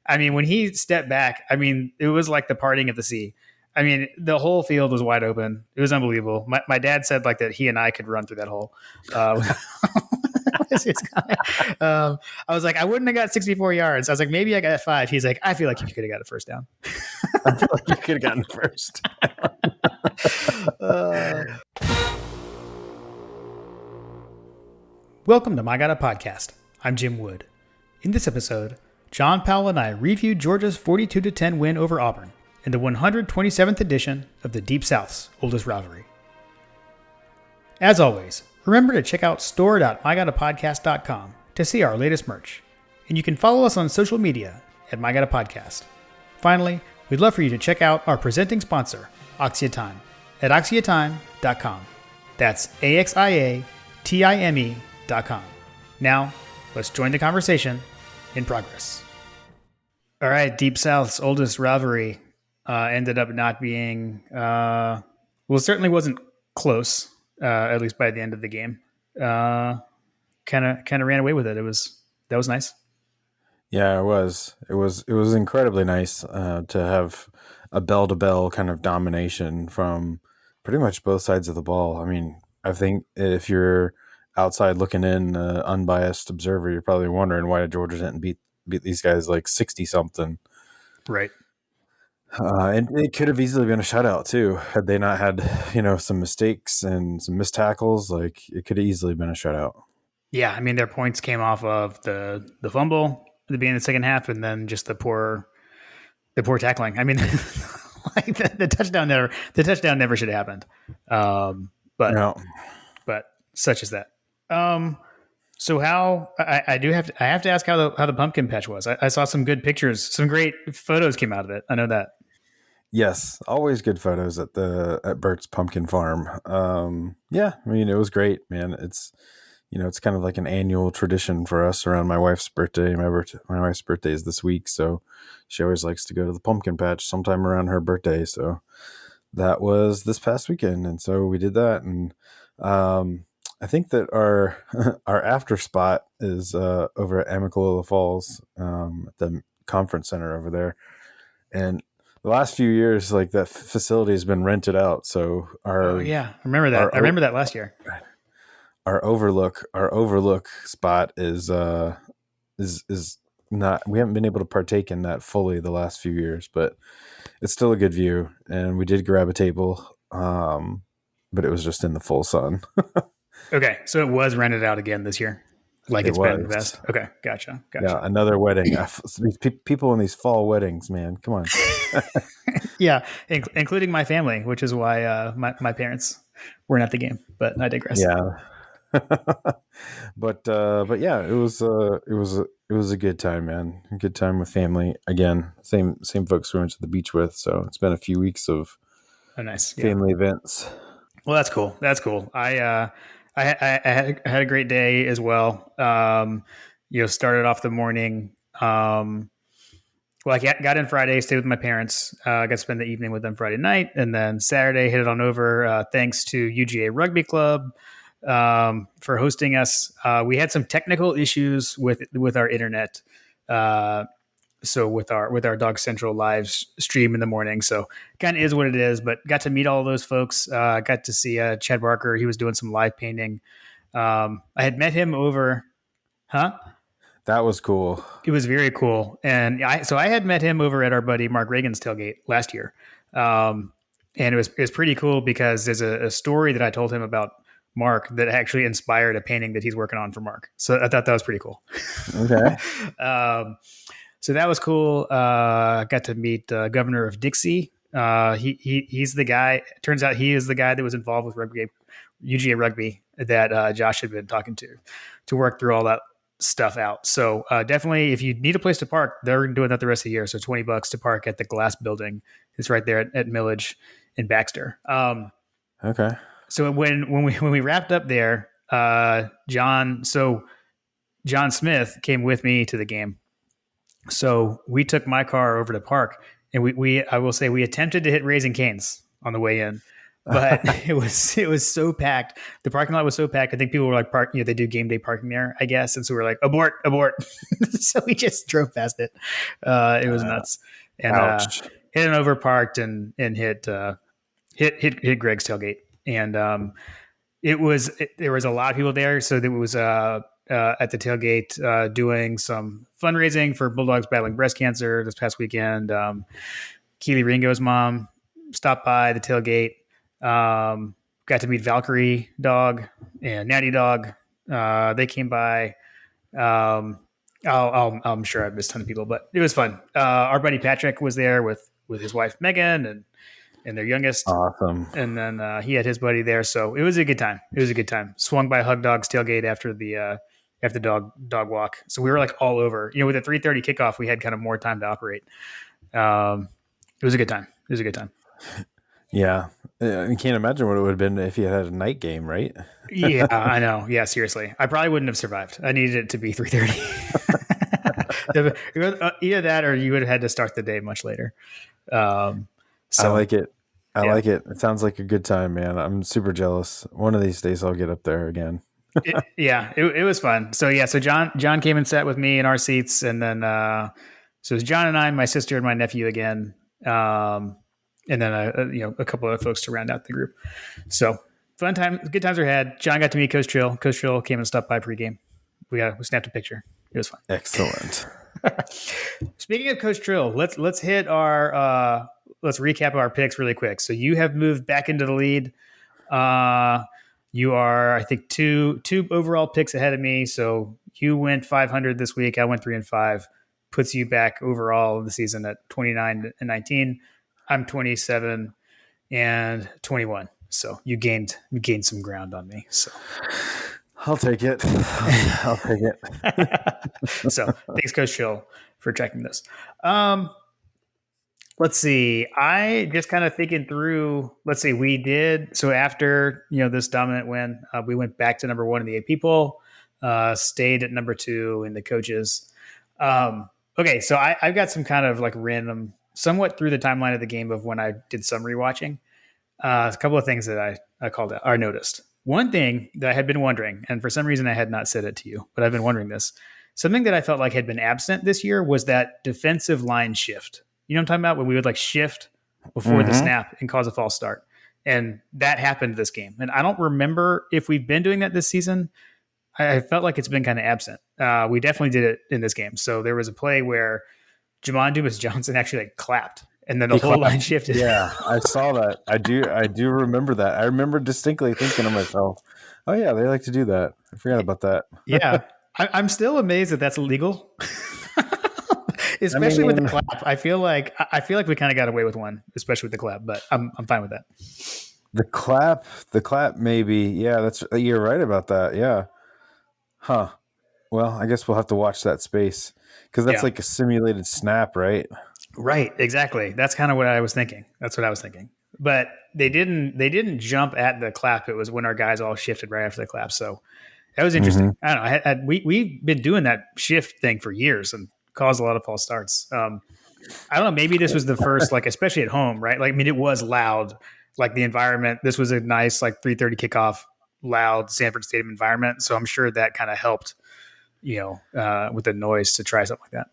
I mean, when he stepped back, I mean, it was like the parting of the sea. I mean, the whole field was wide open. It was unbelievable. My dad said like that he and I could run through that hole. I was like, I wouldn't have got 64 yards. I was like, maybe I got 5. He's like, I feel like you could have got a first down. I feel like you could have gotten first. Welcome to My God a Podcast. I'm Jim Wood. In this episode, John Powell and I reviewed Georgia's 42-10 win over Auburn in the 127th edition of the Deep South's oldest rivalry. As always, remember to check out store.mygodapodcast.com to see our latest merch. And you can follow us on social media at My God a Podcast. Finally, we'd love for you to check out our presenting sponsor, Oxia Time, at oxiatime.com. That's AXIATIME.com. Now, let's join the conversation in progress. All right, Deep South's oldest rivalry ended up not being, it certainly wasn't close, at least by the end of the game. Kind of ran away with it. That was nice. Yeah, it was. It was incredibly nice to have a bell-to-bell kind of domination from pretty much both sides of the ball. I mean, I think if you're outside looking in, unbiased observer, you're probably wondering why Georgia didn't beat these guys like 60-something. Right. And it could have easily been a shutout too, had they not had, some mistakes and some missed tackles. Like, it could have easily been a shutout. Yeah, I mean, their points came off of the fumble at the beginning of the second half, and then just the poor tackling. I mean, like the touchdown never should have happened. But such is that. So how I have to ask how the pumpkin patch was. I saw some good pictures, some great photos came out of it. I know that. Yes, always good photos at Bert's Pumpkin Farm. Yeah, I mean, it was great, man. It's it's kind of like an annual tradition for us around my wife's birthday. My wife's birthday is this week, so she always likes to go to the pumpkin patch sometime around her birthday. So that was this past weekend, and so we did that. And I think that our our after spot is over at Amicalola Falls, at the conference center over there. And the last few years, like, that facility has been rented out. So I remember that. I remember that last year. Our overlook spot is not. We haven't been able to partake in that fully the last few years, but it's still a good view. And we did grab a table, but it was just in the full sun. Okay, so it was rented out again this year, like it's been the best. Okay, gotcha. Yeah, another wedding. People in these fall weddings, man, come on. Yeah, including my family, which is why my parents weren't at the game. But I digress. Yeah. but yeah, it was a good time, man. A good time with family. Again, same folks we went to the beach with. So it's been a few weeks of family events. Well, that's cool. I had a great day as well. Started off the morning. I got in Friday, stayed with my parents. Got to spend the evening with them Friday night, and then Saturday headed on over. Thanks to UGA Rugby Club for hosting us. We had some technical issues with our internet. So with our Dog Central live stream in the morning, so kind of is what it is. But got to meet all of those folks. Got to see Chad Barker. He was doing some live painting. I had met him over, That was cool. It was very cool, and I had met him over at our buddy Mark Reagan's tailgate last year, and it was pretty cool because there's a story that I told him about Mark that actually inspired a painting that he's working on for Mark. So I thought that was pretty cool. Okay. So that was cool. Got to meet Governor of Dixie. He's the guy. Turns out he is the guy that was involved with UGA Rugby that Josh had been talking to work through all that stuff out. So definitely, if you need a place to park, they're doing that the rest of the year. So $20 to park at the Glass Building. It's right there at Millage in Baxter. Okay. So when we wrapped up there, John Smith came with me to the game. So we took my car over to park, and I will say we attempted to hit Raising Cane's on the way in, but it was so packed. The parking lot was so packed. I think people were like they do game day parking there, I guess, and so we are like abort, abort. So we just drove past it. It was nuts, and Ouch. hit an overparked and hit Greg's tailgate, and there was a lot of people there, so there was at the tailgate doing some fundraising for bulldogs battling breast cancer this past weekend. Keely Ringo's mom stopped by the tailgate. Got to meet Valkyrie dog and Natty dog. They came by. Um, I'm sure I missed a ton of people, but it was fun. Our buddy Patrick was there with his wife Megan and their youngest, Awesome. and then he had his buddy there, so it was a good time. It was a good time. Swung by Hug Dog's tailgate after the dog walk, so we were like all over. With a 3:30 kickoff, we had kind of more time to operate. It was a good time. It was a good time. Yeah. You can't imagine what it would have been if you had a night game, right? Yeah, I know. Yeah, seriously, I probably wouldn't have survived. I needed it to be 3:30. Either that, or you would have had to start the day much later. I So like it. I yeah, like it. It sounds like a good time, man. I'm super jealous. One of these days I'll get up there again. it was fun. So John came and sat with me in our seats, and then so it was John and I, my sister and my nephew again, and then a couple of folks to round out the group. So fun time, good times were had. John got to meet Coach Trill. Coach Trill came and stopped by pregame. We snapped a picture. It was fun. Excellent. Speaking of Coach Trill, let's hit let's recap our picks really quick. So you have moved back into the lead. You are, I think, two overall picks ahead of me. So you went 500 this week. I went 3-5. Puts you back overall of the season at 29-19. I'm 27 and 21. So you gained some ground on me. So I'll take it. I'll take it. so thanks, Coach Chill, for checking this. Let's see. I just kind of thinking through. Let's see. We did so after this dominant win. We went back to number one in the AP poll. Stayed at number two in the coaches. Okay, so I've got some kind of like random, somewhat through the timeline of the game of when I did some rewatching. A couple of things that I called out or noticed. One thing that I had been wondering, and for some reason I had not said it to you, but I've been wondering this. Something that I felt like had been absent this year was that defensive line shift. You know what I'm talking about? When we would like shift before the snap and cause a false start. And that happened this game. And I don't remember if we've been doing that this season. I felt like it's been kind of absent. We definitely did it in this game. So there was a play where Jamon Dumas Johnson actually like clapped, and then the whole line shifted. Yeah, I saw that. I do remember that. I remember distinctly thinking to myself, "Oh yeah, they like to do that." I forgot about that. Yeah, I'm still amazed that that's illegal. Especially with the clap. I feel like we kind of got away with one, especially with the clap. But I'm fine with that. The clap, maybe. Yeah, you're right about that. Yeah. Huh. Well, I guess we'll have to watch that space because that's like a simulated snap, right? Right. Exactly. That's kind of what I was thinking. But they didn't jump at the clap. It was when our guys all shifted right after the clap. So that was interesting. I don't know. We've been doing that shift thing for years and caused a lot of false starts. I don't know. Maybe this was the first, like, especially at home, right? Like, I mean, it was loud, like the environment. This was a nice, like 3:30 kickoff, loud Sanford Stadium environment. So I'm sure that kind of helped, with the noise to try something like that.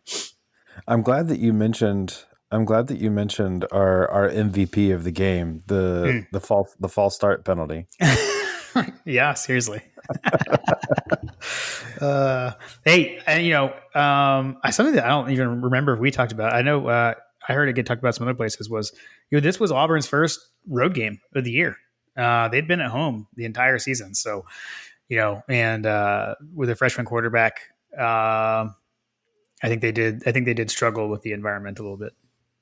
I'm glad that you mentioned our MVP of the game, the false start penalty. Yeah, seriously. Hey, and something that I don't even remember if we talked about. I know I heard it get talked about some other places was, this was Auburn's first road game of the year. They'd been at home the entire season, so and with a freshman quarterback, I think they did struggle with the environment a little bit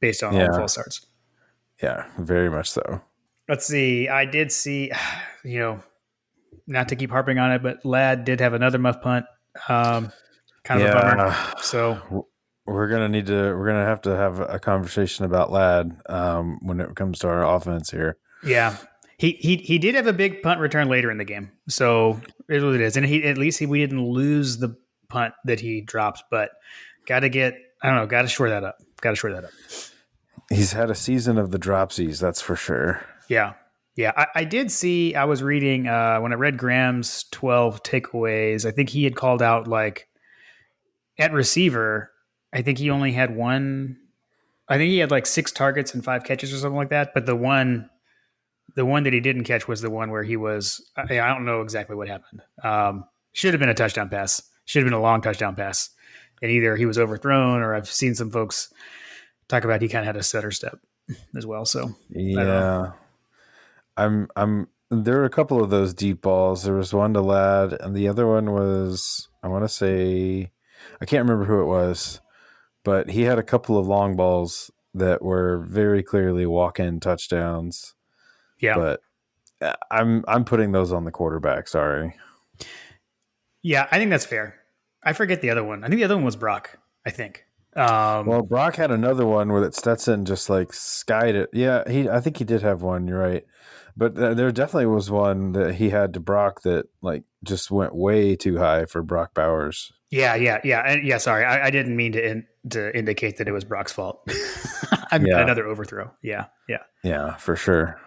based on all the false starts. Yeah, very much so. Let's see. I did see, not to keep harping on it, but Ladd did have another muff punt. Kind of a bummer. So we're gonna have to have a conversation about Ladd when it comes to our offense here. Yeah, he did have a big punt return later in the game, so it is what it is. And at least we didn't lose the punt that he dropped, but got to shore that up. He's had a season of the dropsies, that's for sure. Yeah. Yeah, I did see. I was reading when I read Graham's 12 takeaways. I think he had called out like at receiver. I think he only had one. I think he had like 6 targets and 5 catches or something like that. But the one that he didn't catch was the one where he was. I don't know exactly what happened. Should have been a touchdown pass. Should have been a long touchdown pass. And either he was overthrown, or I've seen some folks talk about he kind of had a stutter step as well. So I don't know. Yeah, I'm. There were a couple of those deep balls. There was one to Ladd, and the other one was I want to say I can't remember who it was, but he had a couple of long balls that were very clearly walk-in touchdowns. Yeah, But I'm putting those on the quarterback. Sorry. yeah, I think that's fair. I forget the other one. I think the other one was Brock. I think. Well, Brock had another one where that Stetson just like skied it. Yeah, he. I think he did have one. You're right, but there definitely was one that he had to Brock that like just went way too high for Brock Bowers. Yeah, and yeah. Sorry, I didn't mean to indicate that it was Brock's fault. Yeah, Another overthrow. Yeah, yeah. yeah, for sure.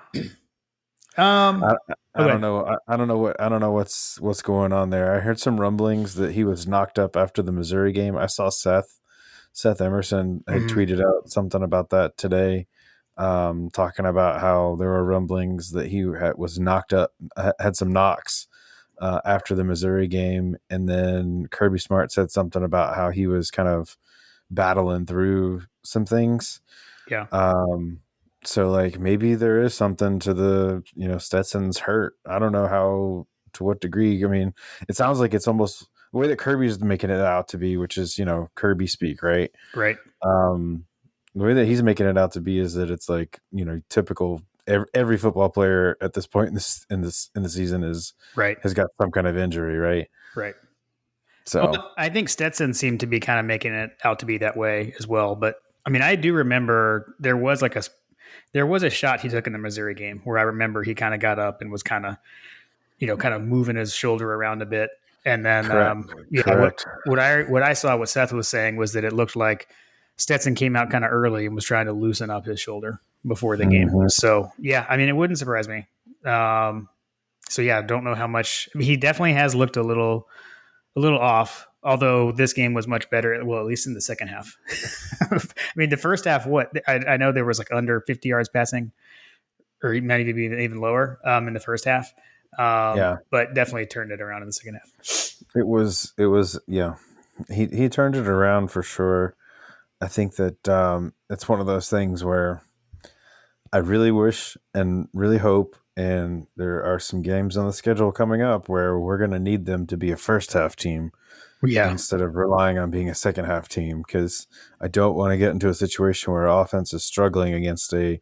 Um. I, I don't Okay. know. I don't know what's going on there. I heard some rumblings that he was knocked up after the Missouri game. I saw Seth Emerson had Mhm. tweeted out something about that today, talking about how there were rumblings that was knocked up, had some knocks after the Missouri game, and then Kirby Smart said something about how he was kind of battling through some things. Yeah. Um, so like maybe there is something to the Stetson's hurt. I don't know how to what degree. I mean, it sounds like it's almost the way that Kirby's making it out to be, which is Kirby speak, right? Right. Um, the way that he's making it out to be is that it's like typical. Every football player at this point in the season Right. has got some kind of injury, right? Right. So Well, I think Stetson seemed to be kind of making it out to be that way as well. But I mean, I do remember there was a shot he took in the Missouri game where I remember he kind of got up and was kind of moving his shoulder around a bit. And then, correct, yeah, correct. what I saw, what Seth was saying was that it looked like Stetson came out kind of early and was trying to loosen up his shoulder before the game. Hmm. So yeah, I mean, it wouldn't surprise me. Um, so yeah, don't know how much. I mean, he definitely has looked a little off. Although this game was much better, well, at least in the second half. I mean, the first half, what I know there was like under 50 yards passing, or maybe even lower in the first half. Yeah, But definitely turned it around in the second half. it was yeah. He turned it around for sure. I think that it's one of those things where I really wish and really hope, and there are some games on the schedule coming up where we're going to need them to be a first half team Yeah. instead of relying on being a second half team, because I don't want to get into a situation where our offense is struggling against a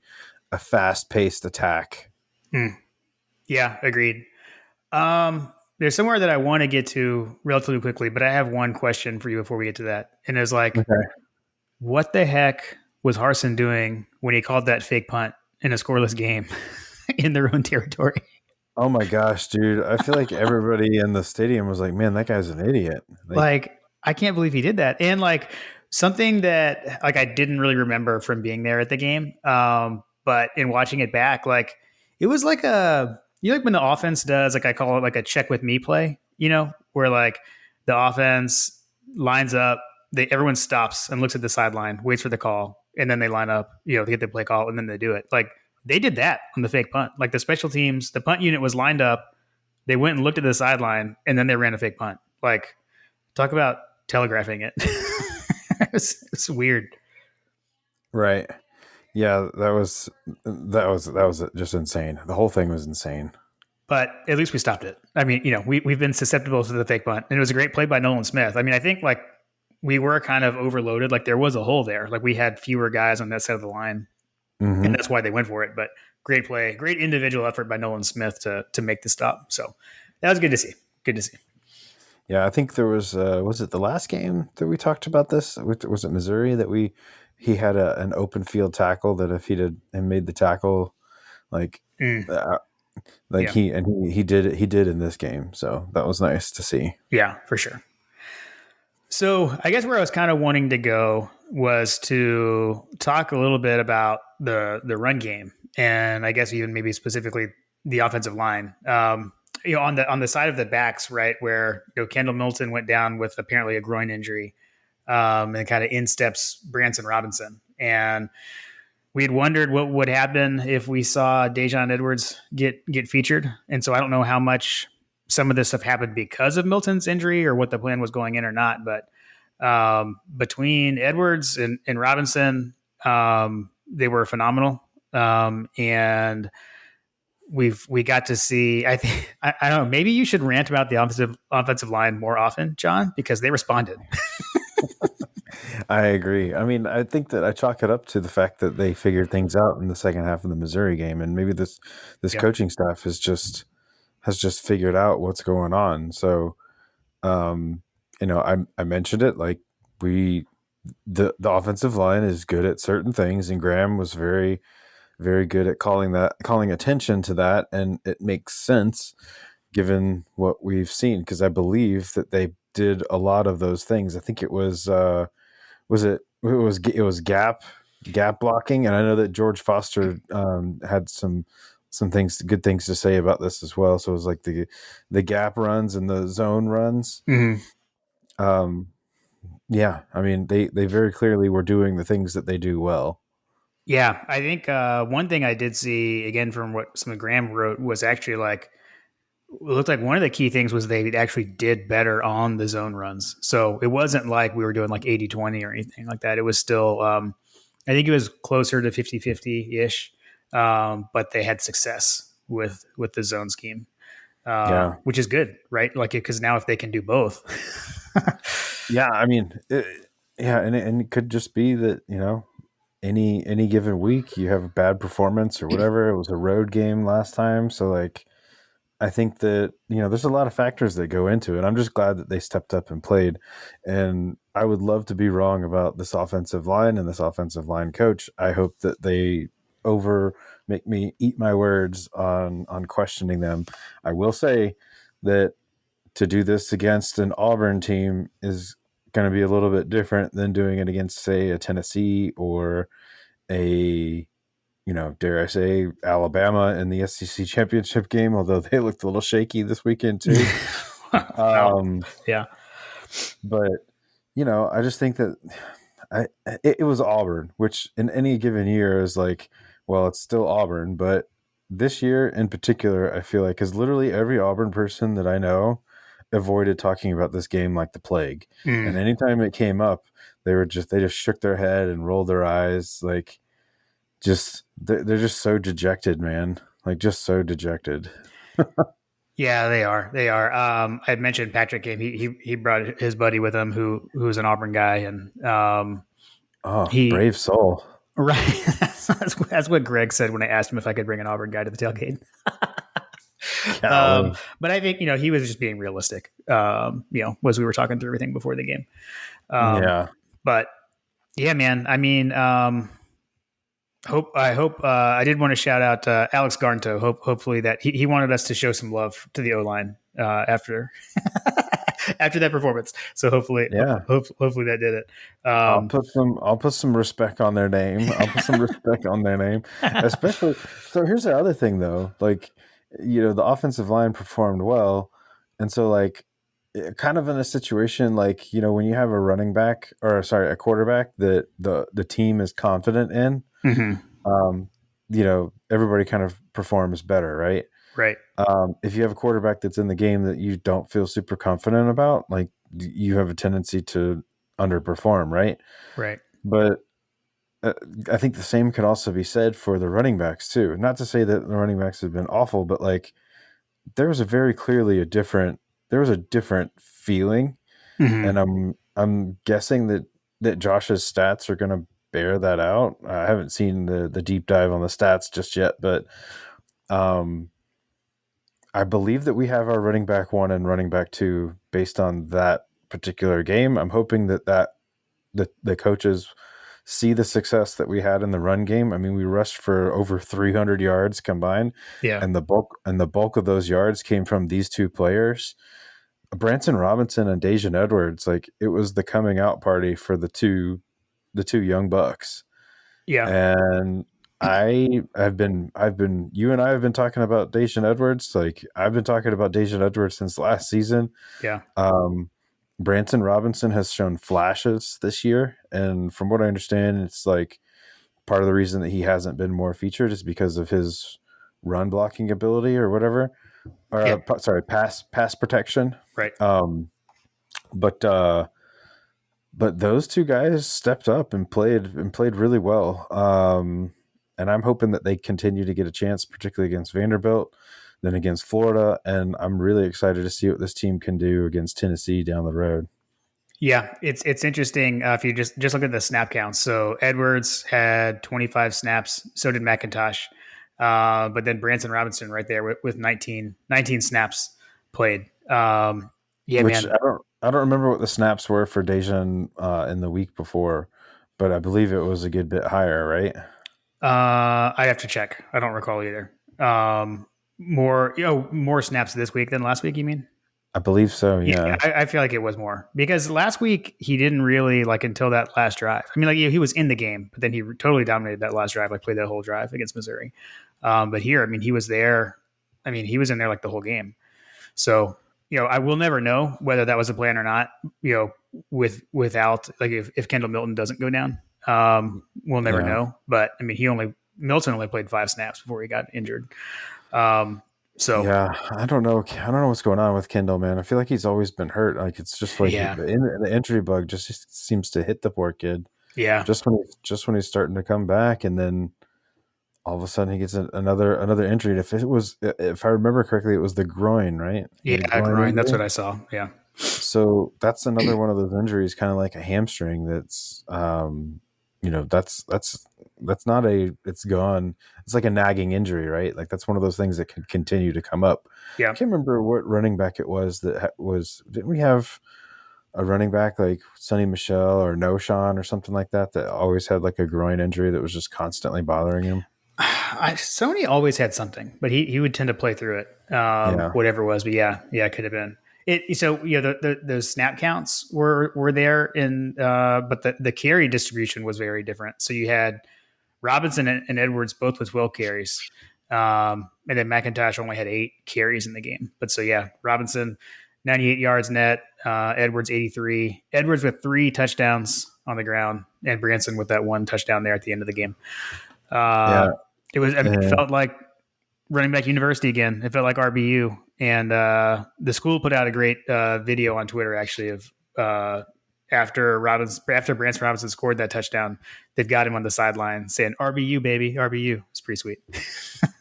fast paced attack. Mm. Yeah, agreed. There's somewhere that I want to get to relatively quickly, but I have one question for you before we get to that. And it's like, Okay. what the heck was Harson doing when he called that fake punt in a scoreless game in their own territory? Oh my gosh, dude. I feel like everybody in the stadium was like, man, that guy's an idiot. Like, Like, I can't believe he did that. And like something that like I didn't really remember from being there at the game. But in watching it back, like it was like like when the offense does like I call it like a check with me play, where like the offense lines up, everyone stops and looks at the sideline, waits for the call, and then they line up, to get the play call, and then they do it. Like they did that on the fake punt. Like the special teams, the punt unit was lined up, they went and looked at the sideline, and then they ran a fake punt. Like talk about telegraphing it. It's weird, right. Yeah, that was just insane. The whole thing was insane. but at least we stopped it. I mean, we've been susceptible to the fake punt, and it was a great play by Nolan Smith. I mean, I think like we were kind of overloaded. Like there was a hole there. Like we had fewer guys on that side of the line, and Hmm. that's why they went for it. But great play, great individual effort by Nolan Smith to make the stop. So that was good to see. Good to see. Yeah, I think there was it the last game that we talked about this? Was it Missouri that he had an open field tackle that if he'd had and made the tackle like Mm, uh, like yeah, he did in this game. So that was nice to see. yeah, for sure. So I guess where I was kind of wanting to go was to talk a little bit about the run game. and I guess even maybe specifically the offensive line. On the side of the backs, right, where Kendall Milton went down with apparently a groin injury, and kind of in steps Branson Robinson, and we had wondered what would happen if we saw Dejon Edwards get featured, and so I don't know how much some of this stuff happened because of Milton's injury or what the plan was going in or not, but between Edwards and Robinson, they were phenomenal. And we got to see. I think I don't know. Maybe you should rant about the offensive line more often, John, because they responded. I agree. I mean, I think that I chalk it up to the fact that they figured things out in the second half of the Missouri game, and maybe this Yep. coaching staff has just figured out what's going on. So, um, I mentioned it, like we the offensive line is good at certain things, and Graham was very very good at calling attention to that, and it makes sense given what we've seen, because I believe that they did a lot of those things. I think it was gap blocking, and I know that George Foster had some good things to say about this as well. So it was like the gap runs and the zone runs. Mm-hmm. Um, yeah, I mean they very clearly were doing the things that they do well. Yeah, I think one thing I did see again from what some of Graham wrote was actually like it looked like one of the key things was they actually did better on the zone runs. So it wasn't like we were doing like 80-20 or anything like that. It was still, I think it was closer to 50-50 ish. But they had success with the zone scheme, Yeah, which is good, right? Like, because now if they can do both. yeah. I mean, yeah, and it could just be that any given week you have a bad performance or whatever. It was a road game last time, so like I think that there's a lot of factors that go into it. I'm just glad that they stepped up and played, and I would love to be wrong about this offensive line and this offensive line coach. I hope that they over make me eat my words on questioning them. I will say that to do this against an Auburn team is going to be a little bit different than doing it against, say, a Tennessee or a dare I say, Alabama in the SEC championship game, although they looked a little shaky this weekend too. Well, Um, yeah. but I just think that it was Auburn, which in any given year is like, well, it's still Auburn, but this year in particular, I feel like because literally every Auburn person that I know avoided talking about this game like the plague, and Mm. anytime it came up, they just shook their head and rolled their eyes, like just they're just so dejected, man. Like just so dejected. Yeah, they are. They are. I had mentioned Patrick game. He brought his buddy with him who's an Auburn guy, and Oh, he brave soul. right. That's what Greg said when I asked him if I could bring an Auburn guy to the tailgate. Golly. But I think he was just being realistic. Was we were talking through everything before the game. Um, Yeah. but yeah, man. I mean, I hope I did want to shout out Alex Garnto. Hopefully that he wanted us to show some love to the O line after after that performance. So Yeah. hopefully that did it. I'll Um, put some respect on their name. I'll put some respect on their name. Especially so here's the other thing though. Like, the offensive line performed well. And so like kind of in a situation like, when you have a running back or sorry, a quarterback that the team is confident in, mhm, um, everybody kind of performs better, right? right, If you have a quarterback that's in the game that you don't feel super confident about, like you have a tendency to underperform, right? right. But uh, I think the same could also be said for the running backs too. Not to say that the running backs have been awful, but like there was a very clearly there was a different feeling, and Mhm. I'm guessing that Josh's stats are going to bear that out. I haven't seen the deep dive on the stats just yet, but um, I believe that we have our running back one and running back two based on that particular game. I'm hoping that the coaches see the success that we had in the run game. I mean, we rushed for over 300 yards combined, Yeah, and the bulk of those yards came from these two players, Branson Robinson and Dejan Edwards. Like it was the coming out party for the two young bucks, yeah. and You and I have been talking about Dacian Edwards. Like I've been talking about Dacian Edwards since last season. Yeah. Um, Branson Robinson has shown flashes this year, and from what I understand, it's like part of the reason that he hasn't been more featured is because of his run blocking ability or whatever. Yeah. Sorry, pass protection. Right. Um, but those two guys stepped up and played really well. And I'm hoping that they continue to get a chance, particularly against Vanderbilt, then against Florida, and I'm really excited to see what this team can do against Tennessee down the road. Yeah, it's interesting if you just look at the snap counts. So Edwards had 25 snaps, so did McIntosh, but then Branson Robinson right there with 19 snaps played. Yeah, Which man, I don't remember what the snaps were for Dejan in the week before, but I believe it was a good bit higher, right? I have to check. I don't recall either. More snaps this week than last week. You mean? I believe so. Yeah, Yeah, I feel like it was more because last week he didn't really like until that last drive. I mean, like he was in the game, but then he totally dominated that last drive, like played that whole drive against Missouri. But here, I mean, he was there. I mean, he was in there like the whole game. So I will never know whether that was a plan or not. Without like if Kendall Milton doesn't go down, we'll never yeah. know. But I mean, Milton only played 5 snaps before he got injured. Um, so Yeah, I don't know. I don't know what's going on with Kendall, man. I feel like he's always been hurt. Like it's just like yeah, the injury bug just seems to hit the poor kid yeah. just when he's starting to come back, and then all of a sudden he gets another injury. And if I remember correctly, it was the groin, right? He had a Yeah, groin groin. That's injury. what I saw. Yeah. So that's another one of those injuries, kind of like a hamstring. That's that's not a it's gone. It's like a nagging injury, right? Like that's one of those things that can continue to come up. I Yeah. can't remember what running back it was was. Didn't we have a running back like Sonny Michelle or No Sean or something like that that always had like a groin injury that was just constantly bothering him? Sony always had something, but he would tend to play through it, Yeah, whatever it was. But yeah, it could have been it. So the snap counts were there in, but the carry distribution was very different. So you had Robinson and Edwards both with 12 carries, and then McIntosh only had 8 carries in the game. But so yeah, Robinson 98 yards net, Edwards 83, Edwards with 3 touchdowns on the ground, and Branson with that 1 touchdown there at the end of the game. Uh, yeah, it was. I mean, it and felt like running back university again. It felt like RBU, and the school put out a great video on Twitter actually of after Branson Robinson scored that touchdown, they've got him on the sideline saying RBU baby, RBU. It's pretty sweet.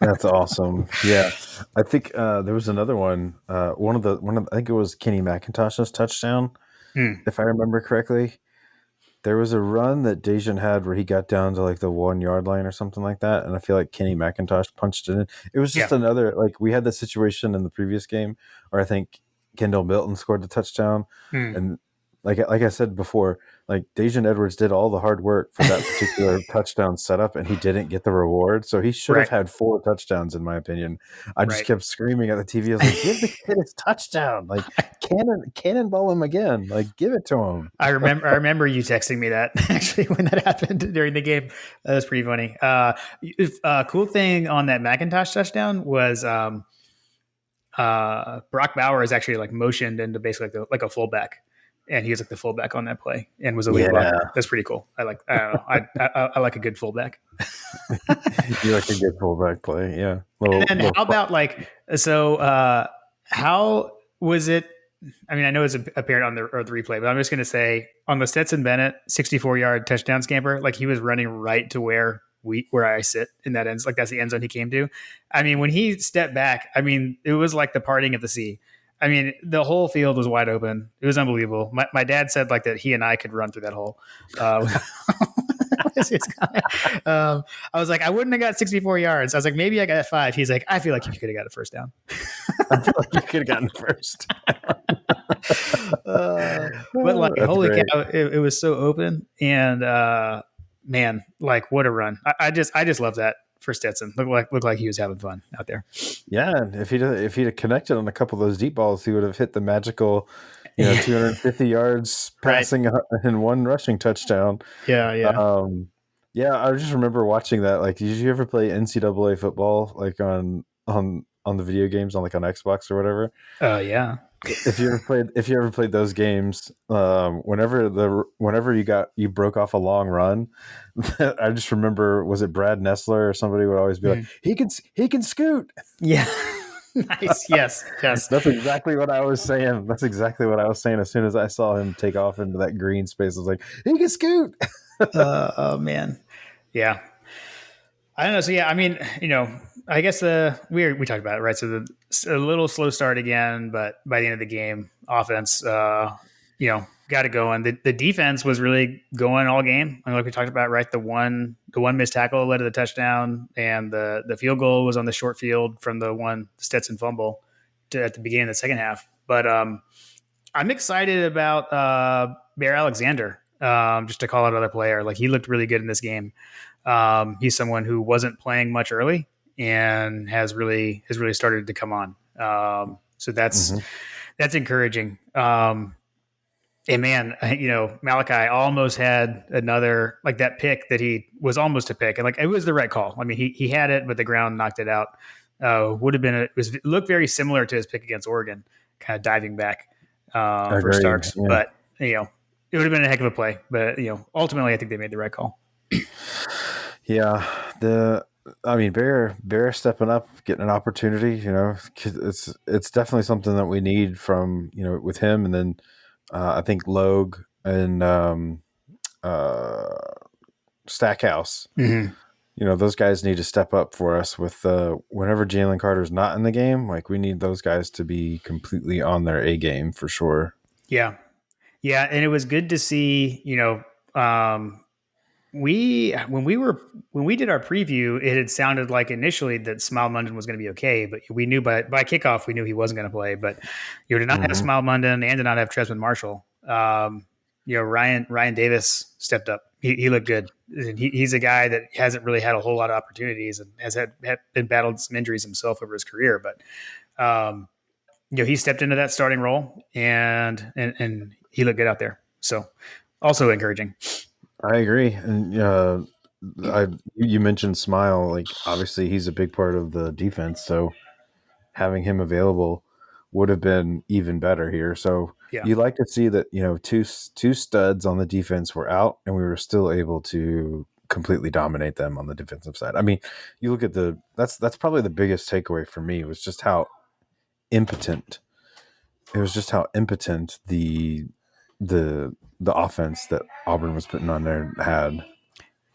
that's awesome. Yeah, I think there was another one. I think it was Kenny McIntosh's touchdown, Hmm. if I remember correctly. There was a run that Dejan had where he got down to like the 1 yard line or something like that, and I feel like Kenny McIntosh punched it in. It was Yeah. just another like we had the situation in the previous game where I think Kendall Milton scored the touchdown, Hmm. and like I said before, like Dejan Edwards did all the hard work for that particular touchdown setup, and he didn't get the reward. So he should have Right. had 4 touchdowns, in my opinion. I just Right. kept screaming at the TV. I was like, "Give the kid his touchdown! Like cannonball him again! Like give it to him!" I remember you texting me that actually when that happened during the game. That was pretty funny. Cool thing on that McIntosh touchdown was Brock Bauer is actually like motioned into basically like a fullback, and he was like the fullback on that play and was a lead Yeah, blocker. That's pretty cool. I don't know. I like a good fullback. you like a good fullback play, yeah. And Little, then little. how about like so? How was it? I mean, I know it's apparent on the replay, but I'm just going to say on the Stetson Bennett 64-yard touchdown scamper, like he was running right to where I sit in that end, like that's the end zone he came to. I mean, when he stepped back, I mean, it was like the parting of the sea. I mean, the whole field was wide open. It was unbelievable. My dad said like that he and I could run through that hole. I was like, I wouldn't have got 64 yards. I was like, maybe I got 5. He's like, I feel like you could have got a first down. I feel like you could have gotten first. But like, That's holy great. cow, it was so open, and man, like what a run! I just love that for Stetson. Looked like he was having fun out there. Yeah, and if he'd have connected on a couple of those deep balls, he would have hit the magical, Yeah. 250 yards Right. passing and 1 rushing touchdown. Yeah. Yeah. Um, Yeah, I just remember watching that. Like, did you ever play NCAA football like on the video games on like on Xbox or whatever? Yeah. If you ever played those games, whenever you broke off a long run, I just remember, was it Brad Nessler or somebody would always be like, Mhm. he can scoot. Yeah. Nice. Yes. Yes. That's exactly what I was saying. That's exactly what I was saying. As soon as I saw him take off into that green space, I was like, he can scoot. Oh man. Yeah. I don't know. So yeah, I mean, I guess we talked about it, right? So a little slow start again, but by the end of the game, offense, got it going. The defense was really going all game. I mean, like we talked about, right? The one missed tackle led to the touchdown, and the field goal was on the short field from the one Stetson fumble at the beginning of the second half. But I'm excited about Bear Alexander. Just to call out another player, like he looked really good in this game. He's someone who wasn't playing much early and has really started to come on. So Mm-hmm. that's encouraging. And man, Malachi almost had another like that pick that he was almost a pick, and like it was the right call. I mean, he had it, but the ground knocked it out. Would have been it looked very similar to his pick against Oregon, kind of diving back for Agreed. Starks, Yeah. but it would have been a heck of a play. But ultimately, I think they made the right call. Yeah, Bear stepping up, getting an opportunity. It's definitely something that we need from with him, and then I think Logue and uh, Stackhouse. Mm-hmm. Those guys need to step up for us with whenever Jalen Carter's not in the game. Like we need those guys to be completely on their A game for sure. Yeah, yeah, and it was good to see. We when we did our preview, it had sounded like initially that Smile Munden was going to be okay, but we knew by kickoff we knew he wasn't going to play. But you did not have Mm-hmm. Smile Munden and did not have Tresman Marshall. Ryan Davis stepped up. He looked good. He's a guy that hasn't really had a whole lot of opportunities and had been battled some injuries himself over his career, but he stepped into that starting role and he looked good out there. So also encouraging. I agree, and you mentioned Smile. Like obviously, he's a big part of the defense, so having him available would have been even better here. So Yeah. you like to see that two studs on the defense were out, and we were still able to completely dominate them on the defensive side. I mean, you look at that's probably the biggest takeaway for me was just how impotent it was. Just how impotent the offense that Auburn was putting on there had.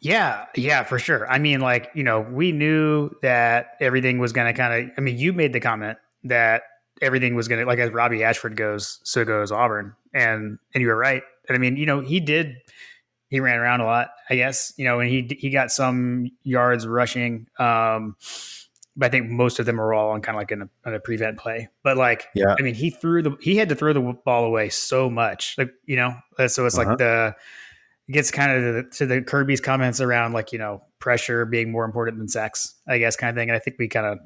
Yeah, yeah, for sure. I mean, like, we knew that everything was going to kind of, I mean, you made the comment that everything was going to, like, as Robbie Ashford goes, so goes Auburn. And you were right. And I mean, he ran around a lot, I guess, and he got some yards rushing. But I think most of them were all on kind of like in a prevent play. But like, Yeah. I mean, he had to throw the ball away so much, like, so it's Uh-huh. like it gets kind of to the Kirby's comments around like pressure being more important than sex, I guess, kind of thing. And I think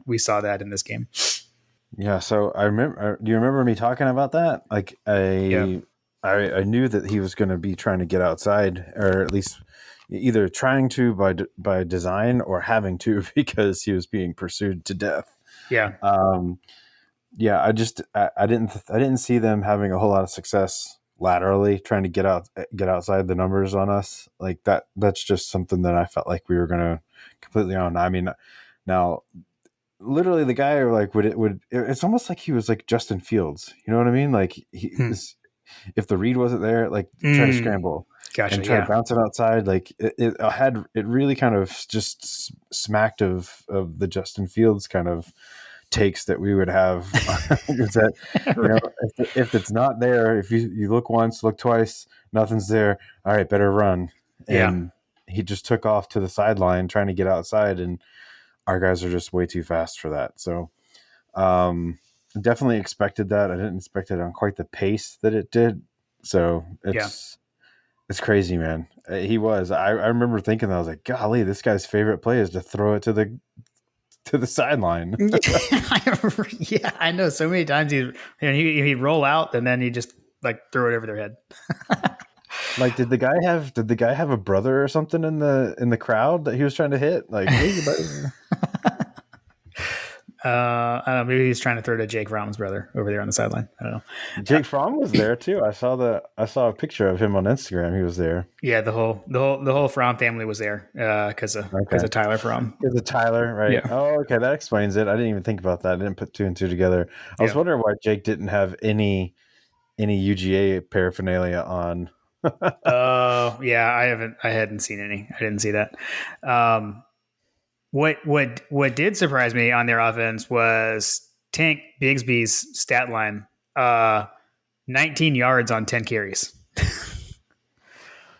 we saw that in this game. Yeah, so I remember. Do you remember me talking about that? Like, Yeah, I knew that he was going to be trying to get outside, or at least either trying to by design or having to because he was being pursued to death. yeah, Um, yeah, I didn't see them having a whole lot of success laterally trying to get outside the numbers on us like that. That's just something that I felt like we were going to completely own. I mean, now literally the guy like it's almost like he was like Justin Fields. You know what I mean? Like hmm. if the read wasn't there, like try to Mm, scramble and gotcha. try to Yeah, bounce it outside. Like it really kind of just smacked of the Justin Fields kind of takes that we would have. Is that right. if it's not there, if you look once, look twice, nothing's there. All right, better run. Yeah, And he just took off to the sideline trying to get outside, and our guys are just way too fast for that. So um, definitely expected that. I didn't expect it on quite the pace that it did. So yeah. it's crazy, man. He was. I remember thinking that I was like, golly, this guy's favorite play is to throw it to the sideline. Yeah, I know. So many times he'd roll out and then he just like throw it over their head. Like, did the guy have a brother or something in the crowd that he was trying to hit? Like, hey, buddy. I don't know. Maybe he's trying to throw to Jake Fromm's brother over there on the sideline. I don't know. Jake Fromm was there too. I saw a picture of him on Instagram. He was there. Yeah, the whole Fromm family was there because Okay. of Tyler Fromm. Is it Tyler, right? Yeah, Oh, okay. That explains it. I didn't even think about that. I didn't put two and two together. I was yeah. wondering why Jake didn't have any UGA paraphernalia on. Oh, yeah. I hadn't seen any. I didn't see that. Um, what did surprise me on their offense was Tank Bigsby's stat line. 19 yards on 10 carries.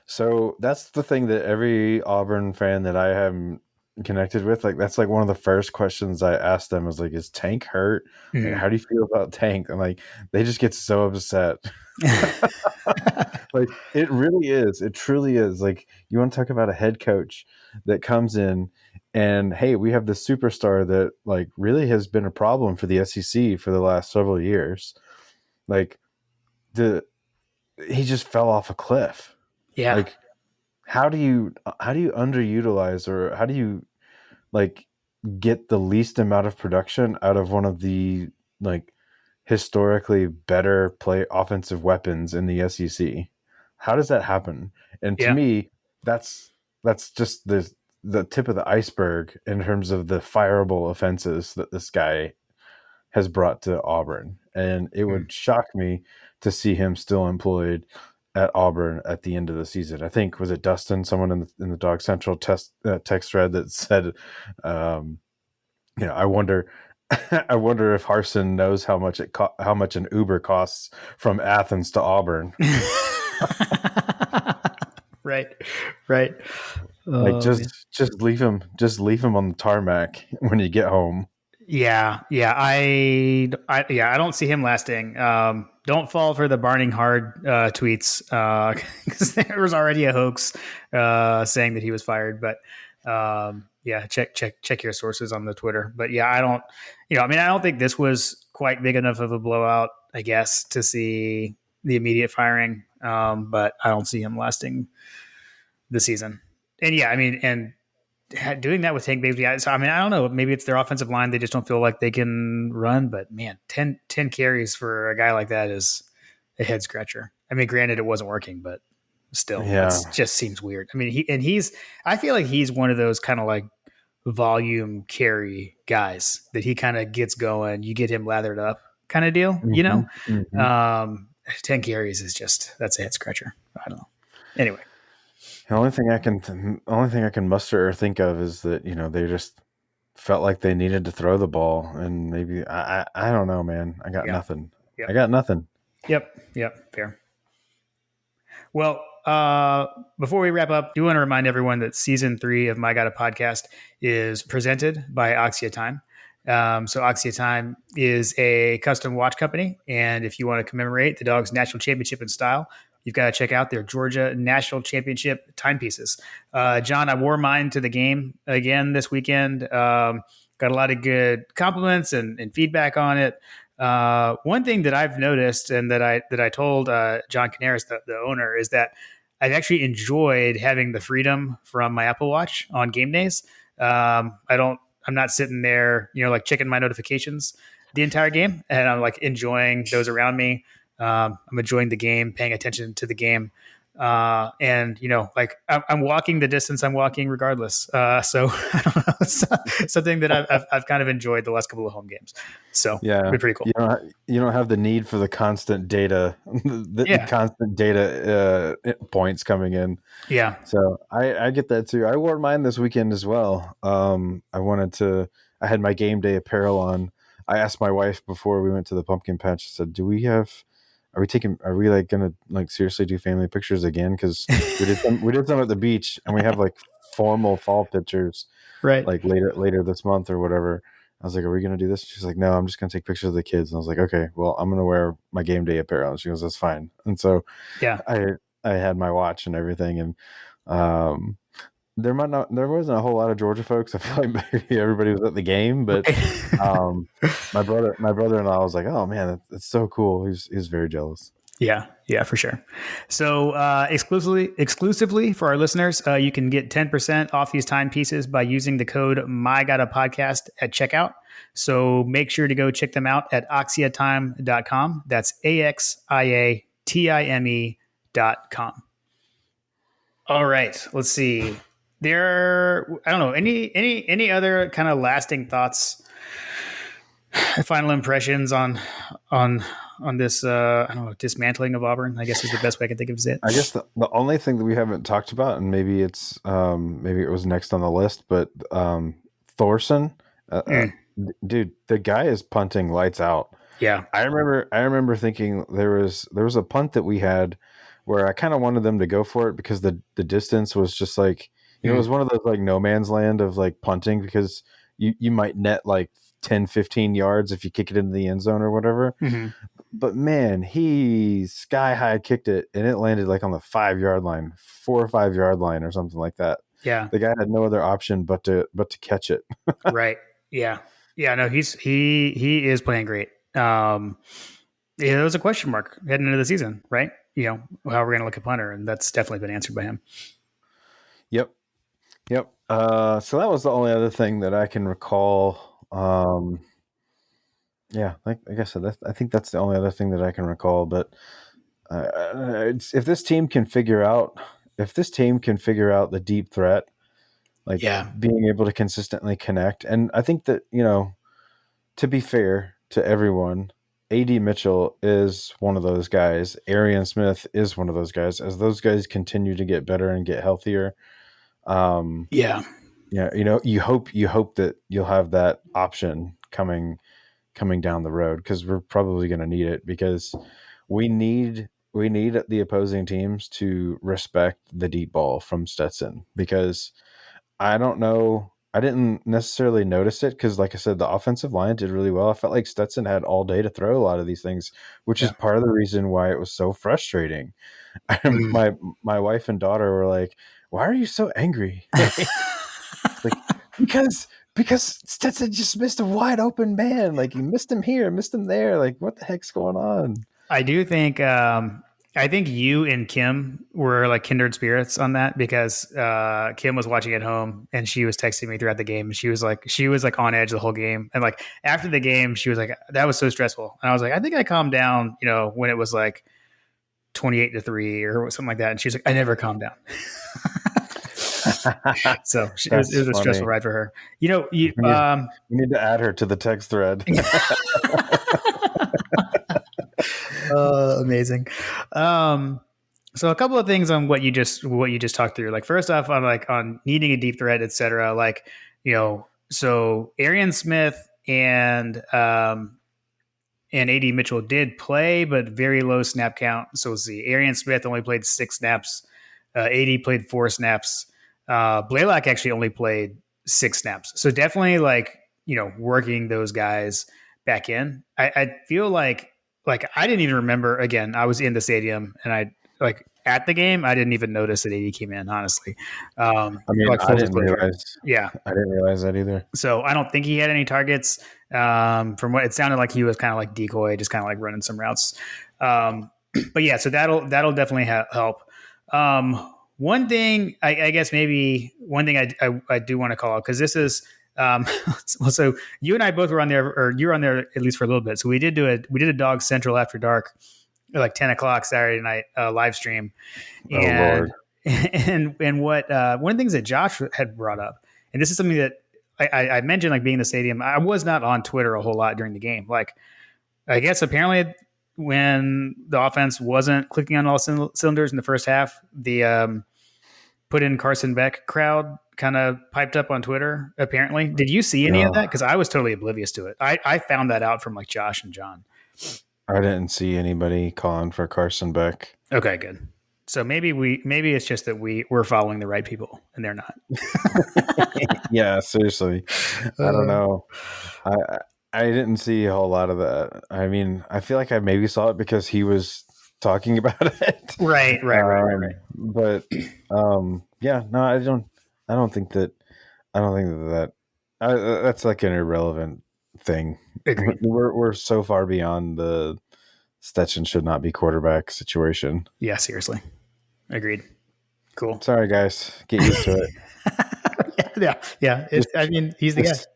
So that's the thing that every Auburn fan that I am connected with, like that's like one of the first questions I asked them was like, is Tank hurt? Like, Mm. how do you feel about Tank? And like they just get so upset. Like it really is. It truly is. Like you want to talk about a head coach that comes in and hey, we have this superstar that like really has been a problem for the SEC for the last several years. Like the he just fell off a cliff. Yeah, Like how do you underutilize or how do you like get the least amount of production out of one of the like historically better play offensive weapons in the SEC? How does that happen? And to yeah. me, that's just the tip of the iceberg in terms of the fireable offenses that this guy has brought to Auburn. And it Mm. would shock me to see him still employed at Auburn at the end of the season. I think was it Dustin, someone in the Dog Central text thread that said, um, I wonder, I wonder if Harsin knows how much an Uber costs from Athens to Auburn. Right, right. Like Oh man. just leave him on the tarmac when you get home. Yeah, yeah. I don't see him lasting. Don't fall for the Barning Hard tweets because there was already a hoax saying that he was fired. But yeah, check your sources on the Twitter. But yeah, I don't. I mean, I don't think this was quite big enough of a blowout, I guess, to see the immediate firing. But I don't see him lasting the season. And yeah, I mean, and doing that with Tank Bigsby, so I mean, I don't know. Maybe it's their offensive line; they just don't feel like they can run. But man, 10 carries for a guy like that is a head scratcher. I mean, granted, it wasn't working, but still, that Yeah. just seems weird. I mean, he's. I feel like he's one of those kind of like volume carry guys that he kind of gets going. You get him lathered up, kind of deal. Hmm. Hmm. 10 carries is just that's a head scratcher. I don't know. Anyway, The only thing I can muster or think of is that they just felt like they needed to throw the ball, and maybe I don't know, man. I got yeah, nothing. yep, I got nothing. yep, fair. Well, before we wrap up, I do want to remind everyone that season 3 of My God Podcast is presented by Oxia Time. So Oxia Time is a custom watch company, and if you want to commemorate the Dogs' national championship in style, you've got to check out their Georgia National Championship timepieces. John, I wore mine to the game again this weekend. Got a lot of good compliments and feedback on it. One thing that I've noticed and that I told John Canaris, the owner, is that I've actually enjoyed having the freedom from my Apple Watch on game days. I'm not sitting there, like checking my notifications the entire game, and I'm like enjoying those around me. I'm enjoying the game, paying attention to the game. And like I'm walking the distance I'm walking regardless. So I don't know, it's something that I've kind of enjoyed the last couple of home games. So Yeah, been pretty cool. you don't have the need for the constant data, the Yeah, constant data points coming in. yeah, So I get that too. I wore mine this weekend as well. I had my game day apparel on. I asked my wife before we went to the pumpkin patch. I said, are we like gonna like seriously do family pictures again? Because we did some at the beach, and we have like formal fall pictures right. like later this month or whatever. I was like, "Are we gonna do this?" She's like, "No, I'm just gonna take pictures of the kids." And I was like, "Okay, well, I'm gonna wear my game day apparel." And she goes, "That's fine." And so Yeah. I I had my watch and everything, and um, there wasn't a whole lot of Georgia folks. I feel like maybe everybody was at the game, but Right. um, my brother-in-law was like, "Oh man, that's so cool." He's very jealous. Yeah, for sure. So exclusively for our listeners, you can get 10% off these timepieces by using the code MyGottaPodcast at checkout. So make sure to go check them out at axiatime.com. That's AXIATIME.com. All right, let's see. I don't know, any other kind of lasting thoughts, final impressions on on this I don't know, dismantling of Auburn, I guess is the best way I can think of it. I guess the only thing that we haven't talked about, and maybe it's maybe it was next on the list, but Thorson, uh, uh, Mm, dude, the guy is punting lights out. yeah. I remember thinking there was a punt that we had where I kind of wanted them to go for it because the distance was just like, it Mm, was one of those like no man's land of like punting, because you might net like 10-15 yards if you kick it into the end zone or whatever. mhm. But man, he sky high kicked it and it landed like on the 5 yard line, 4 or 5 yard line or something like that. Yeah. The guy had no other option but to catch it. Right. Yeah. Yeah. No, he is playing great. Yeah, there was a question mark heading into the season, right? How we're going to look at punter, and that's definitely been answered by him. Yep. Yep. So that was the only other thing that I can recall. Yeah, like I said, I think that's the only other thing that I can recall. But if this team can figure out, the deep threat, like Yeah. being able to consistently connect, and I think that, to be fair to everyone, AD Mitchell is one of those guys. Arian Smith is one of those guys. As those guys continue to get better and get healthier, um, Yeah. yeah, you hope that you'll have that option coming down the road, because we're probably going to need it, because we need the opposing teams to respect the deep ball from Stetson, because I don't know. I didn't necessarily notice it because, like I said, the offensive line did really well. I felt like Stetson had all day to throw a lot of these things, which is Yeah. part of the reason why it was so frustrating. Mm. My wife and daughter were like, "Why are you so angry?" Like, because Stetson just missed a wide open man. Like, he missed him here, missed him there. Like, what the heck's going on? I do think I think you and Kim were like kindred spirits on that, because Kim was watching at home and she was texting me throughout the game, and she was like on edge the whole game, and like after the game she was like, that was so stressful, and I was like, I think I calmed down, when it was like 28-3 or something like that, and she's like, I never calmed down. So it was That's a stressful funny. ride for her. You know, you We need, we need to add her to the text thread. amazing. Um, so a couple of things on what you just talked through. Like first off, on needing a deep threat, etc. Like so Arian Smith and AD Mitchell did play, but very low snap count. So let's see, Arian Smith only played 6 snaps. AD played 4 snaps. Blaylock actually only played 6 snaps. So definitely like working those guys back in. I feel like I didn't even remember. Again, I was in the stadium and I like at the game. I didn't even notice that AD came in. Honestly, I mean, like full disclosure. Yeah. I didn't realize that either. So I don't think he had any targets. From what it sounded like, he was kind of like decoy, just kind of like running some routes. But yeah, so that'll definitely help. One thing I guess maybe one thing I do want to call out, because this is so you and I both were on there, or you were on there at least for a little bit. So we did a Dog Central After Dark, like 10 o'clock Saturday night live stream, Oh and Lord. and what one of the things that Josh had brought up, and this is something that I mentioned, like being in the stadium. I was not on Twitter a whole lot during the game. Like, I guess apparently when the offense wasn't clicking on all cylinders in the first half, the put in Carson Beck crowd kind of piped up on Twitter. Apparently, did you see any of that? No, Because I was totally oblivious to it. I found that out from like Josh and John. I didn't see anybody calling for Carson Beck. Okay, good. So maybe it's just that we're following the right people and they're not. Yeah, seriously. I don't Uh, know. I I didn't see a whole lot of that. I mean, I feel like I maybe saw it because he was talking about it. right. But yeah, no, I don't think that. I don't think that's like an irrelevant thing. Agreed. We're so far beyond Stetson should not be quarterback situation. Yeah, seriously. Agreed. Cool. Sorry, guys. Get used to it. Yeah. Yeah. Just, I mean, he's the guy. just,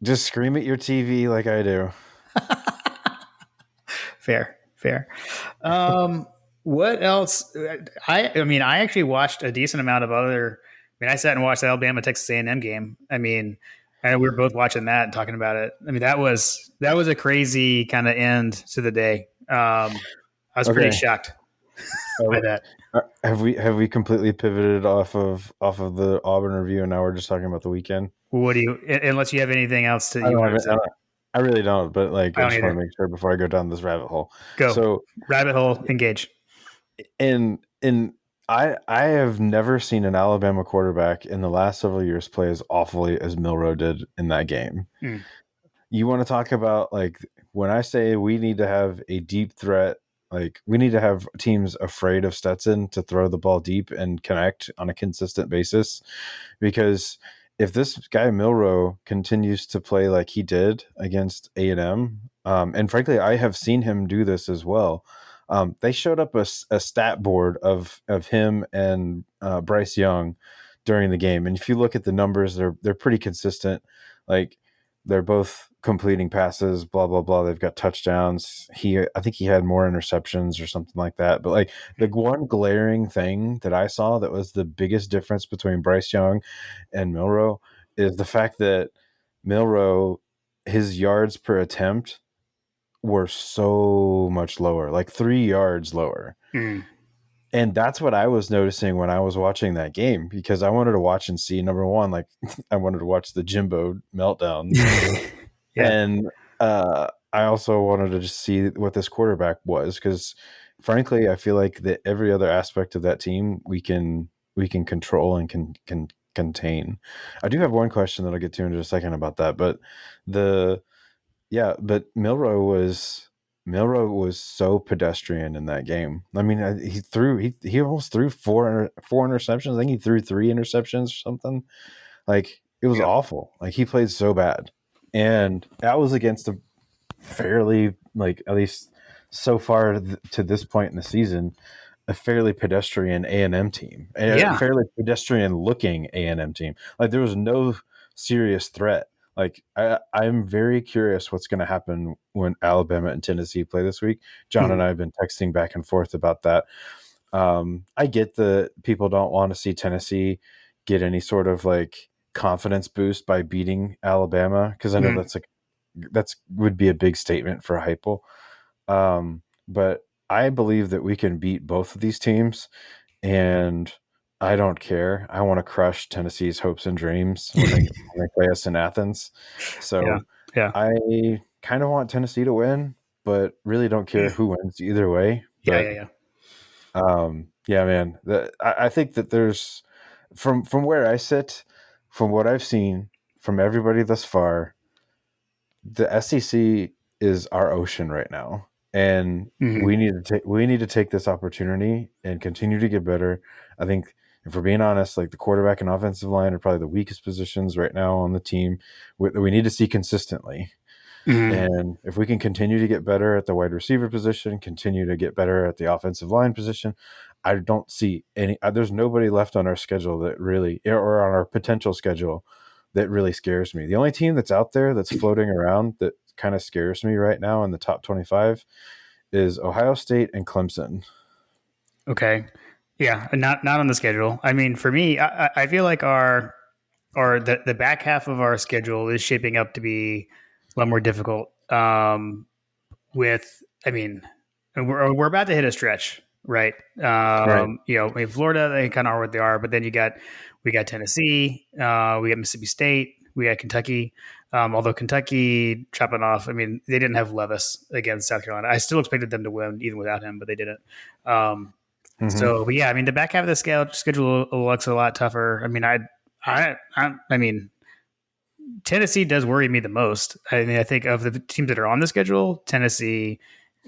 just scream at your TV like I do. Fair. Fair. What else? I mean, I actually watched a decent amount of other. I mean, I sat and watched the Alabama Texas A&M game. I mean, and we were both watching that and talking about it. I mean, that was a crazy kind of end to the day. I was pretty Okay. shocked by Uh, that. have we completely pivoted off of the Auburn review and now we're just talking about the weekend? What do you? Unless you have anything else that I you don't have wanted to it. say, I really don't, but like I I don't just want either. to make sure before I go down this rabbit hole. Go So rabbit hole. Engage. in I have never seen an Alabama quarterback in the last several years play as awfully as Milroe did in that game. Mm, You want to talk about, like, when I say we need to have a deep threat, like we need to have teams afraid of Stetson to throw the ball deep and connect on a consistent basis, because if this guy Milroe continues to play like he did against A&M, and frankly I have seen him do this as well. They showed up a stat board of him and Bryce Young during the game, and if you look at the numbers, they're pretty consistent. Like, they're both completing passes, blah blah blah. They've got touchdowns. I think he had more interceptions or something like that. But like, the one glaring thing that I saw that was the biggest difference between Bryce Young and Milroe is the fact that Milroe, his yards per attempt were so much lower, like 3 yards lower. mm. And that's what I was noticing when I was watching that game, because I wanted to watch and see, number one, like I wanted to watch the Jimbo meltdowns, Yeah. and I also wanted to just see what this quarterback was, because frankly, I feel like that every other aspect of that team we can control and can contain. I do have one question that I'll get to in just a second about that, but the yeah, but Milroe was so pedestrian in that game. I mean, he almost threw four interceptions. I think he threw 3 interceptions or something. Like, it was Yeah. awful. Like, he played so bad, and that was against a fairly, like, at least so far to this point in the season, a fairly pedestrian A&M team, a Yeah. fairly pedestrian looking A&M team. Like, there was no serious threat. Like, I'm very curious what's going to happen when Alabama and Tennessee play this week. John and Mm, I have been texting back and forth about that. I get that people don't want to see Tennessee get any sort of like confidence boost by beating Alabama, because I know mm. that's would be a big statement for Heupel. But I believe that we can beat both of these teams, and I don't care. I want to crush Tennessee's hopes and dreams when they play us in Athens. Yeah. So Yeah. I kind of want Tennessee to win, but really don't care who wins either way. Yeah. But Yeah. Yeah. yeah, man, I think that there's, from where I sit, from what I've seen from everybody thus far, the SEC is our ocean right now, and Mhm. we need to take this opportunity and continue to get better. I think, if we're being honest, like, the quarterback and offensive line are probably the weakest positions right now on the team. We need to see consistently, Mhm. and if we can continue to get better at the wide receiver position, continue to get better at the offensive line position, I don't see any. There's nobody left on our schedule that really, or on our potential schedule, that really scares me. The only team that's out there that's floating around that kind of scares me right now in the top 25 is Ohio State and Clemson. Okay. Yeah. Not on the schedule. I mean, for me, I feel like the back half of our schedule is shaping up to be a lot more difficult. With I mean, we're about to hit a stretch, right? Right. In Florida, they kind of are what they are, but then we got Tennessee, we got Mississippi State, we got Kentucky. Although Kentucky chopping off, I mean, they didn't have Levis against South Carolina. I still expected them to win even without him, but they didn't. Um, Mm-hmm. so, but yeah, I mean, the back half of the schedule looks a lot tougher. I mean, I mean, Tennessee does worry me the most. I mean, I think of the teams that are on the schedule, Tennessee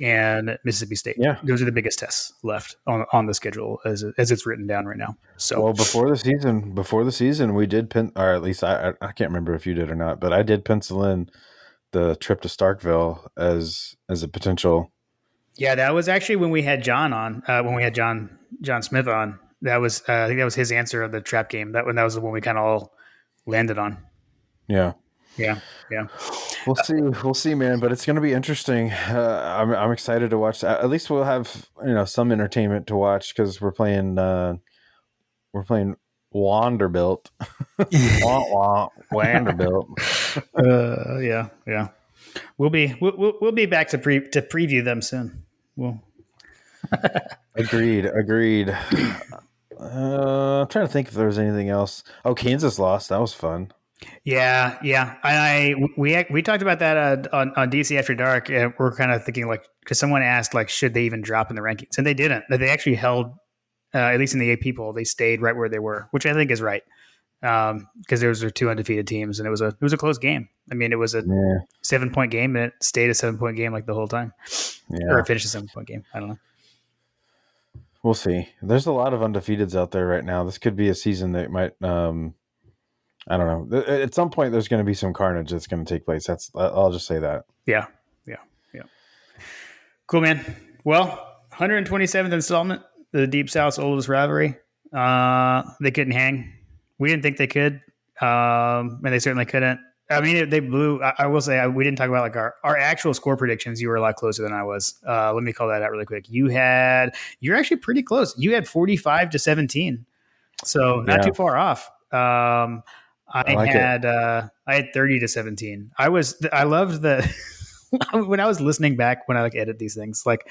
and Mississippi State. Yeah. Those are the biggest tests left on the schedule as it's written down right now. So, Well, before the season, we did or at least I can't remember if you did or not, but I did pencil in the trip to Starkville as a potential Yeah, that was actually when we had John on. When we had John Smith on, that was I think that was his answer of the trap game. That was the one we kind of all landed on. Yeah. Yeah, yeah, We'll see, man. But it's going to be interesting. I'm excited to watch. At least we'll have some entertainment to watch because we're playing Wanderbilt. Wah, wah, Wanderbilt. yeah, yeah. We'll be back to to preview them soon. Well, Agreed. Agreed. I'm trying to think if there was anything else. Oh, Kansas lost. That was fun. yeah, yeah. We talked about that on DC After Dark. We're kind of thinking like because someone asked like should they even drop in the rankings, and they didn't. They actually held at least in the AP poll, they stayed right where they were, which I think is right because there was two undefeated teams, and it was a close game. I mean, it was a Yeah. 7 point game, and it stayed a 7 point game like the whole time, or Yeah. it finished a 7 point game. I don't know. We'll see. There's a lot of undefeateds out there right now. This could be a season that might. I don't know. At some point, there's going to be some carnage that's going to take place. I'll just say that. Yeah, yeah, yeah. Cool, man. Well, 127th installment, the Deep South's oldest rivalry. They couldn't hang. We didn't think they could, and they certainly couldn't. I mean, they blew. I will say we didn't talk about like our actual score predictions. You were a lot closer than I was. Let me call that out really quick. You're actually pretty close. You had 45-17, so not Yeah, too far off. I like it. I had 30-17. I loved the when I was listening back when I like edit these things, like,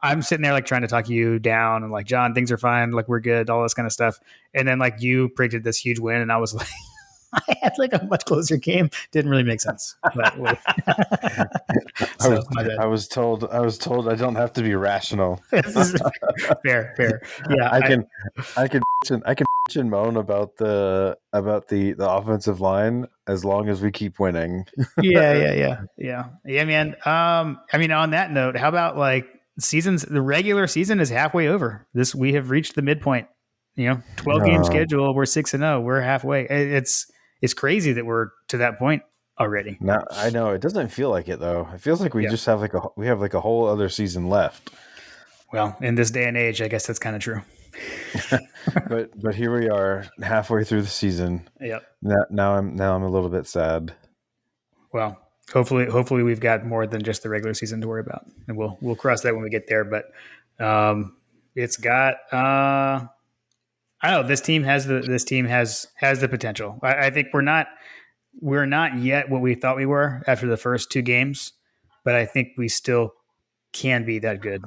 I'm sitting there like trying to talk you down and like, John, things are fine, like we're good, all this kind of stuff. And then like you predicted this huge win, and I was like, I had like a much closer game. Didn't really make sense. But I so was my bad. I was told I don't have to be rational. This is fair, fair. Yeah, I can I can bitch and moan about the offensive line as long as we keep winning. yeah, man. I mean, on that note, how about like the regular season is halfway over. We have reached the midpoint. 12 game No, schedule. We're 6-0. We're halfway. It's crazy that we're to that point already. no, I know it doesn't feel like it though. It feels like we Yeah. just have we have like a whole other season left. Well, in this day and age, I guess that's kind of true. But here we are halfway through the season. Yep. Now I'm a little bit sad. Well, hopefully we've got more than just the regular season to worry about, and we'll cross that when we get there. But it's got I don't know. This team has the potential. I think we're not yet what we thought we were after the first two games, but I think we still can be that good.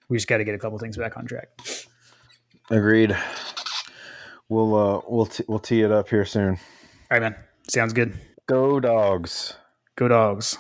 We just got to get a couple things back on track. Agreed. We'll tee it up here soon. All right, man. Sounds good. Go Dogs. Go Dogs.